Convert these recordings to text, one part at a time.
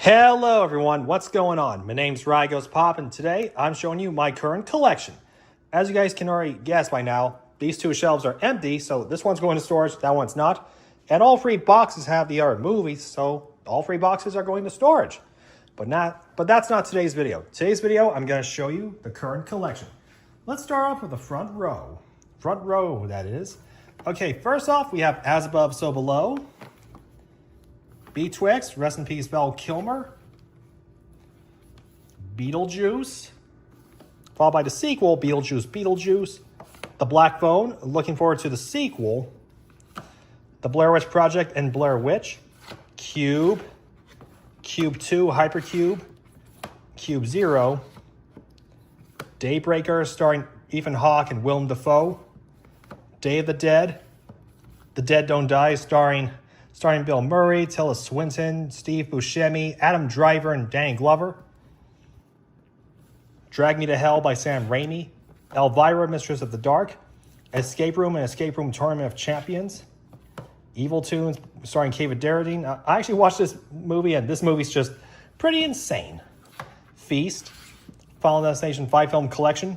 Hello everyone, what's going on? My name's Poppin, and today I'm showing you my current collection. As you guys can already guess by now, these two shelves are empty, so this one's going to storage, that one's not. And all three boxes have the other movies, so all three boxes are going to storage. But that's not today's video. Today's video, I'm going to show you the current collection. Let's start off with the front row. Front row, that is. Okay, first off, we have As Above, So Below. Betwixt, rest in peace, Val Kilmer. Beetlejuice, followed by the sequel, Beetlejuice. The Black Phone, looking forward to the sequel. The Blair Witch Project and Blair Witch. Cube. Cube 2, Hypercube. Cube 0. Daybreaker, starring Ethan Hawke and Willem Dafoe. Day of the Dead. The Dead Don't Die, starring Bill Murray, Tilda Swinton, Steve Buscemi, Adam Driver, and Danny Glover. Drag Me to Hell by Sam Raimi. Elvira, Mistress of the Dark. Escape Room and Escape Room Tournament of Champions. Evil Tunes, starring David Carradine. I actually watched this movie, and this movie's just pretty insane. Feast, Final Destination 5 film collection,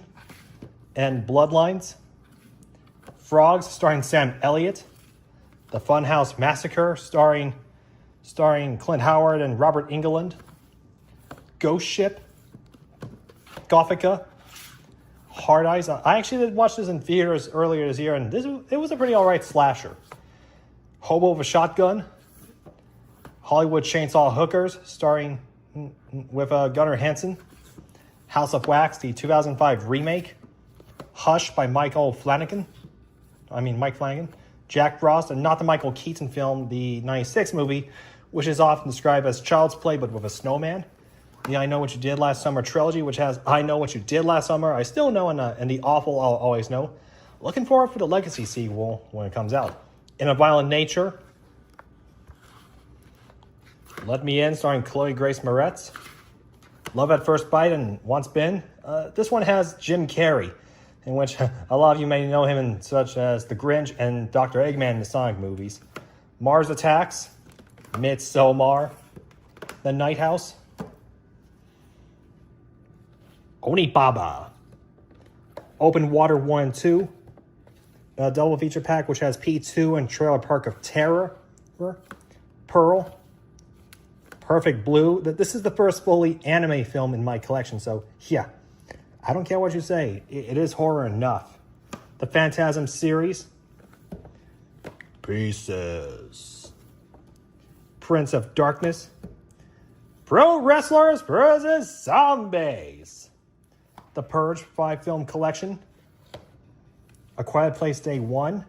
and Bloodlines. Frogs, starring Sam Elliott. The Funhouse Massacre, starring Clint Howard and Robert Englund. Ghost Ship. Gothica. Hard Eyes. I actually did watch this in theaters earlier this year, and it was a pretty alright slasher. Hobo with a Shotgun. Hollywood Chainsaw Hookers, starring with Gunnar Hansen. House of Wax, the 2005 remake. Hush by Mike Flanagan. Jack Frost, and not the Michael Keaton film, the 96 movie, which is often described as Child's Play, but with a snowman. The I Know What You Did Last Summer trilogy, which has I Know What You Did Last Summer, I Still Know, and the Awful I'll Always Know. Looking forward for the Legacy sequel when it comes out. In a Violent Nature. Let Me In, starring Chloe Grace Moretz. Love at First Bite and Once Been. This one has Jim Carrey, in which a lot of you may know him in such as The Grinch and Dr. Eggman in the Sonic movies. Mars Attacks, Midsommar, The Night House, Onibaba, Open Water 1 and 2, a double feature pack which has P2 and Trailer Park of Terror, Pearl, Perfect Blue. This is the first fully anime film in my collection, so yeah. I don't care what you say. It is horror enough. The Phantasm series. Pieces. Prince of Darkness. Pro Wrestlers vs. Zombies. The Purge 5 film collection. A Quiet Place Day 1.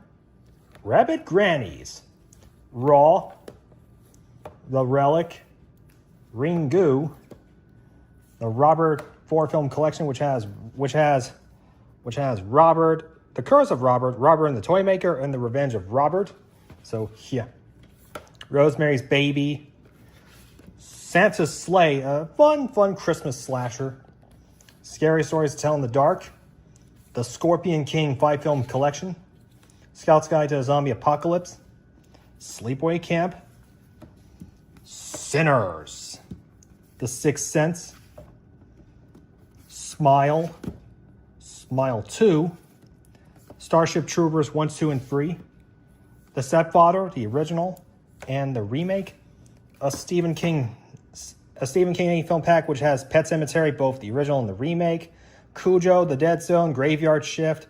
Rabbit Grannies. Raw. The Relic. Ringu. The Robert 4 film collection, which has Robert, The Curse of Robert, Robert and the Toymaker, and The Revenge of Robert. So yeah. Rosemary's Baby. Santa's Sleigh, a fun Christmas slasher. Scary Stories to Tell in the Dark. The Scorpion King 5 film collection. Scout's Guide to a Zombie Apocalypse. Sleepaway Camp. Sinners. The Sixth Sense. Smile 2, Starship Troopers 1, 2, and 3, The Stepfather, the original, and the remake, a Stephen King 8 film pack which has Pet Sematary, both the original and the remake, Cujo, The Dead Zone, Graveyard Shift,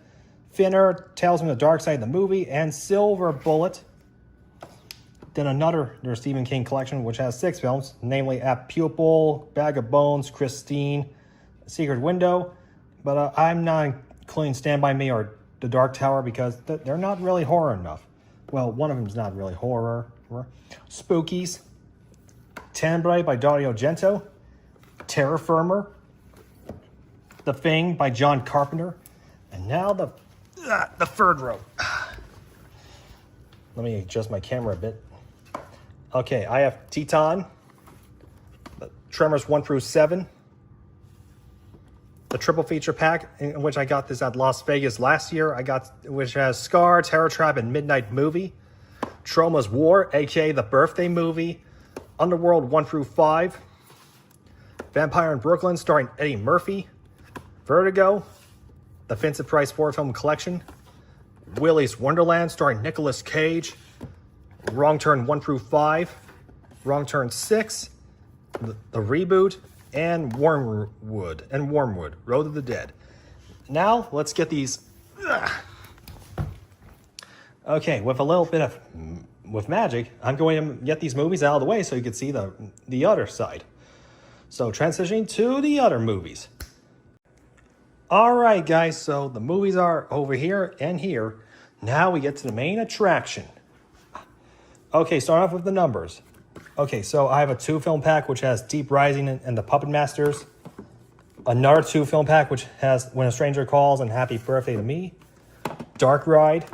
Finner, Tales from the Dark Side, the movie, and Silver Bullet. Then another Stephen King collection which has 6 films, namely Apt Pupil, Bag of Bones, Christine, Secret Window, but I'm not including Stand By Me or The Dark Tower because they're not really horror enough. Well, one of them is not really horror. Spookies, Tenebrae by Dario Argento, Terra Firma, The Thing by John Carpenter, and now the third row. Let me adjust my camera a bit. Okay, I have Teton, Tremors 1 through 7, the triple feature pack, in which I got this at Las Vegas last year. Which has Scar, Terror Trap, and Midnight Movie. Troma's War, aka the birthday movie. Underworld 1 through 5. Vampire in Brooklyn starring Eddie Murphy. Vertigo, the Vincent Price 4-film collection. Willy's Wonderland starring Nicolas Cage. Wrong Turn 1 through 5. Wrong Turn 6. The Reboot. And Wormwood. Road of the Dead. Now, let's get these... Okay, with a little bit of... With magic, I'm going to get these movies out of the way so you can see the other side. So, transitioning to the other movies. Alright guys, so the movies are over here and here. Now we get to the main attraction. Okay, start off with the numbers. Okay, so I have a 2-film pack which has Deep Rising and the Puppet Masters. Another 2-film pack which has When a Stranger Calls and Happy Birthday to Me. Dark Ride.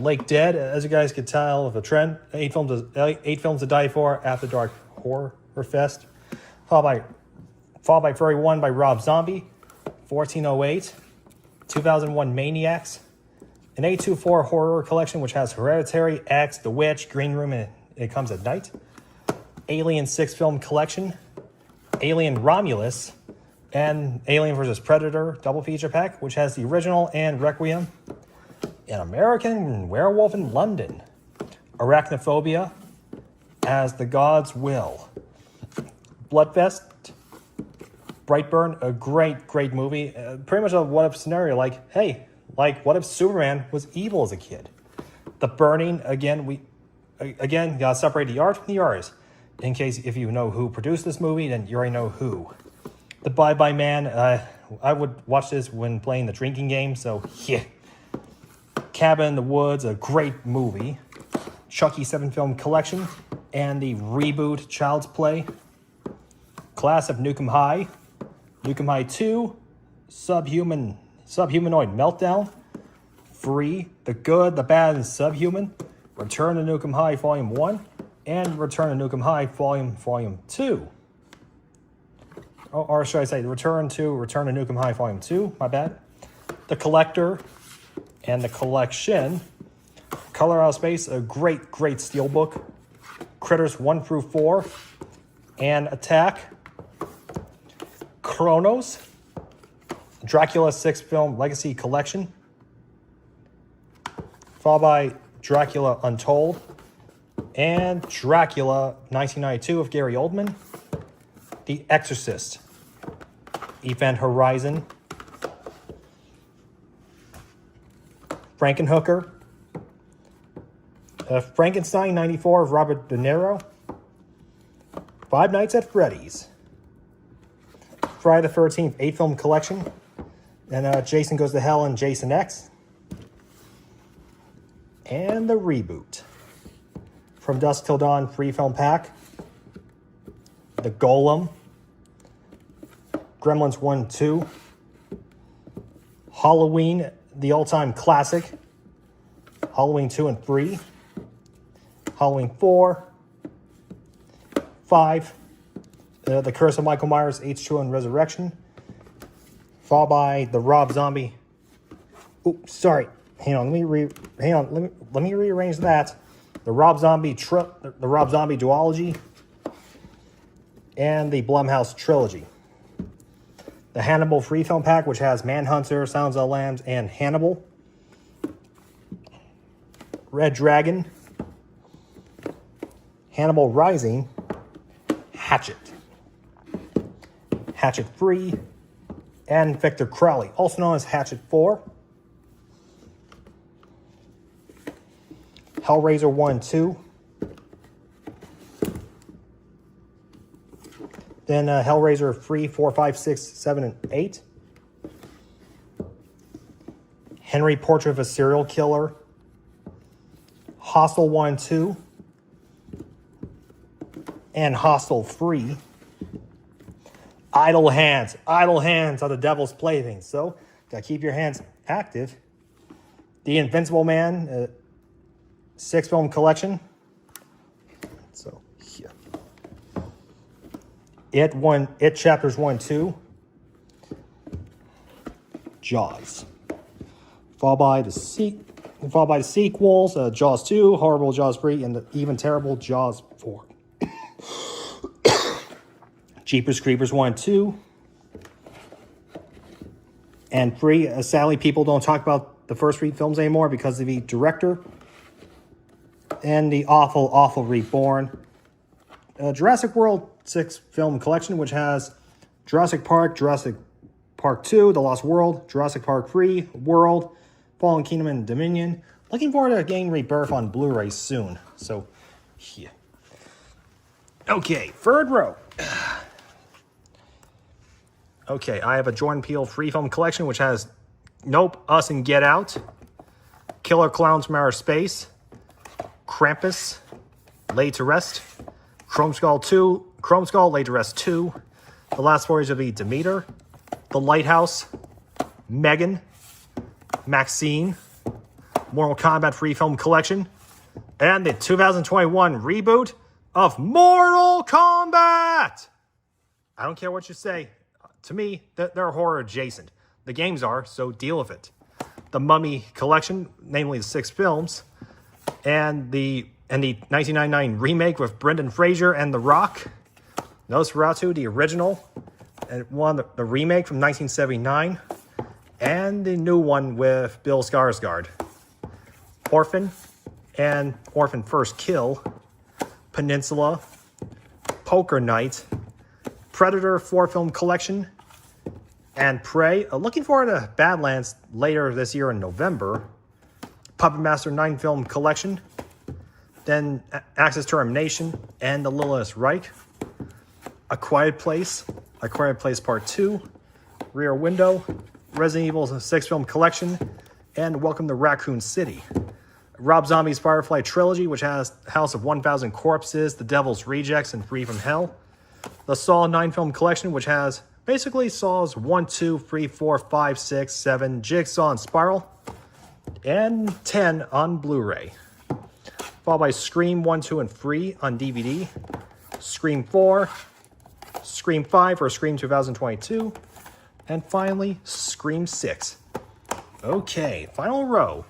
Lake Dead, as you guys could tell, with a trend. 8 films to die for, After Dark Horror Fest. Followed by Furry 1 by Rob Zombie. 1408. 2001 Maniacs. An A24 horror collection which has Hereditary, X, The Witch, Green Room, and It Comes at Night. Alien 6-film collection. Alien Romulus. And Alien vs. Predator double feature pack, which has the original and Requiem. An American Werewolf in London. Arachnophobia. As the Gods Will. Bloodfest. Brightburn, a great movie. Pretty much a what-if scenario. Like, hey, what if Superman was evil as a kid? The Burning, again, gotta separate the art from the artist. In case if you know who produced this movie, then you already know who. The Bye-Bye Man, I would watch this when playing the drinking game, so yeah. Cabin in the Woods, a great movie. Chucky 7-film collection. And the reboot Child's Play. Class of Nukem High. Nukem High 2. Subhumanoid Meltdown. Free. The Good, the Bad, and Subhuman. Return to Nukem High Volume 1. And Return to Nukem High Volume 2. Or should I say Return to Nukem High Volume 2. My bad. The Collector. And the Collection. Color Out of Space, a great steelbook. Critters 1 through 4. And Attack. Chronos. Dracula 6-film Legacy Collection. Followed by Dracula Untold. And Dracula 1992 of Gary Oldman. The Exorcist. Event Horizon. Frankenhooker. Frankenstein 94 of Robert De Niro. Five Nights at Freddy's. Friday the 13th 8-film collection. And Jason Goes to Hell and Jason X. And the reboot. From Dusk Till Dawn 3-film pack. The Golem. Gremlins 1, 2. Halloween, the all-time classic. Halloween 2 and 3. Halloween 4. 5. The Curse of Michael Myers, H2 and Resurrection. Followed by the Rob Zombie. Oops, sorry. Hang on. Let me rearrange that. The Rob Zombie duology. And the Blumhouse trilogy. The Hannibal free film pack, which has Manhunter, Sounds of the Lambs, and Hannibal. Red Dragon. Hannibal Rising. Hatchet. Hatchet 3. And Victor Crowley, also known as Hatchet 4. Hellraiser 1, 2. Then Hellraiser 3, 4, 5, 6, 7, and 8. Henry Portrait of a Serial Killer. Hostel 1, 2. And Hostel 3. Idle Hands. Idle Hands are the devil's plaything. So, gotta keep your hands active. The Invincible Man 6-film collection. So, yeah. It chapters 1, 2. Jaws. Followed by the sequels, Jaws 2, Horrible Jaws 3, and the even terrible Jaws 4. Jeepers Creepers 1 and 2. And 3, sadly, people don't talk about the first 3 films anymore because of the director. And the awful, awful Reborn. Jurassic World 6 film collection, which has Jurassic Park 2, The Lost World, Jurassic Park 3, World, Fallen Kingdom, and Dominion. Looking forward to getting Rebirth on Blu-ray soon. So, yeah. Okay, third row. Okay, I have a Jordan Peele free film collection, which has Nope, Us, and Get Out, Killer Clowns from Outer Space, Krampus, Laid to Rest, Chrome Skull, Laid to Rest 2, The Last Voyage of the Demeter, The Lighthouse, Megan, Maxine, Mortal Kombat free film collection, and the 2021 reboot of Mortal Kombat! I don't care what you say. To me, they're horror adjacent. The games are, so deal with it. The Mummy collection, namely the 6 films, and the 1999 remake with Brendan Fraser and The Rock, Nosferatu, the original, and the remake from 1979, and the new one with Bill Skarsgård. Orphan and Orphan First Kill, Peninsula, Poker Night, Predator 4 film collection, and Prey. Looking forward to Badlands later this year in November. Puppet Master 9 film collection, then Axis Termination and The Lilith Reich. A Quiet Place Part 2, Rear Window, Resident Evil 6 film collection, and Welcome to Raccoon City. Rob Zombie's Firefly trilogy, which has House of 1,000 Corpses, The Devil's Rejects, and Free from Hell. The Saw 9 film collection, which has basically Saws 1, 2, 3, 4, 5, 6, 7, Jigsaw, and Spiral, and 10 on Blu-ray. Followed by Scream 1, 2, and 3 on DVD, Scream 4, Scream 5 for Scream 2022, and finally, Scream 6. Okay, final row.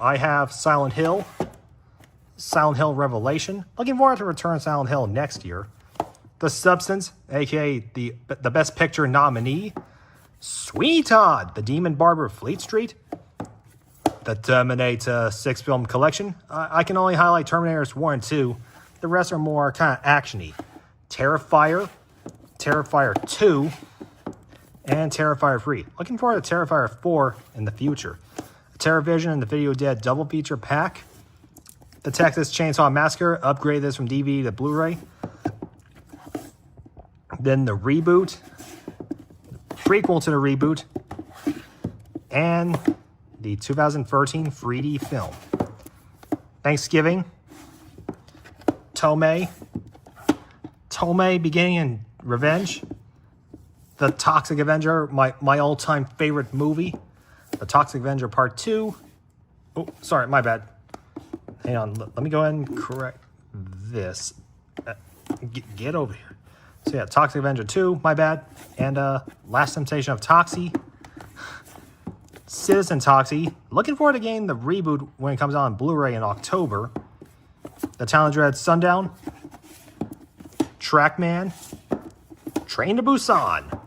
I have Silent Hill Revelation. Looking forward to return Silent Hill next year. The Substance, aka the Best Picture nominee. Sweeney Todd, The Demon Barber of Fleet Street. The Terminator 6 film collection. I can only highlight Terminators 1 and 2. The rest are more kind of action-y. Terrifier 2, and Terrifier 3. Looking forward to Terrifier 4 in the future. TerraVision and the Video Dead double feature pack. The Texas Chainsaw Massacre, upgrade this from DVD to Blu-ray. Then the reboot, prequel to the reboot, and the 2013 3D film. Thanksgiving, Tomei, Beginning and Revenge, The Toxic Avenger, my all-time favorite movie, The Toxic Avenger Part 2. Oh, sorry, my bad. Hang on, let me go ahead and correct this. Get over here. So yeah, Toxic Avenger 2, my bad. And Last Temptation of Toxie. Citizen Toxie. Looking forward to getting the reboot when it comes out on Blu-ray in October. The Talon Dread Sundown. Trackman. Train to Busan.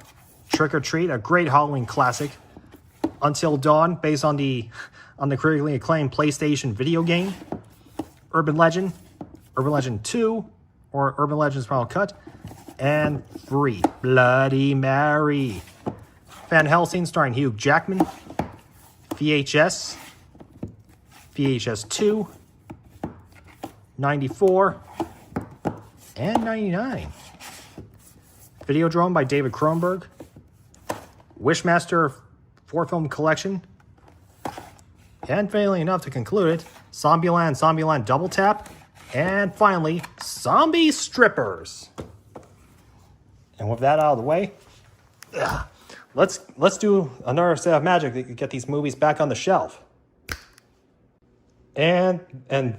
Trick or Treat, a great Halloween classic. Until Dawn, based on the critically acclaimed PlayStation video game. Urban Legend 2, or Urban Legends Final Cut, and 3, Bloody Mary. Van Helsing starring Hugh Jackman. VHS 2, 94, and 99. Videodrome by David Cronenberg. Wishmaster 4 film collection. And finally enough to conclude it, Zombieland Double Tap, and finally, Zombie Strippers. And with that out of the way, let's do another set of magic to get these movies back on the shelf. And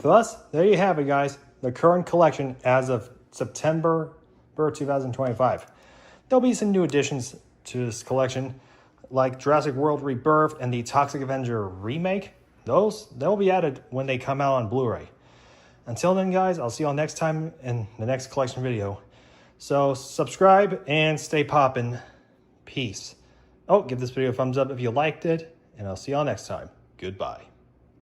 thus, there you have it, guys. The current collection as of September 2025. There'll be some new additions to this collection, like Jurassic World Rebirth and the Toxic Avenger remake. They'll be added when they come out on Blu-ray. Until then, guys, I'll see you all next time in the next collection video. So subscribe and stay poppin'. Peace. Oh, give this video a thumbs up if you liked it, and I'll see y'all next time. Goodbye.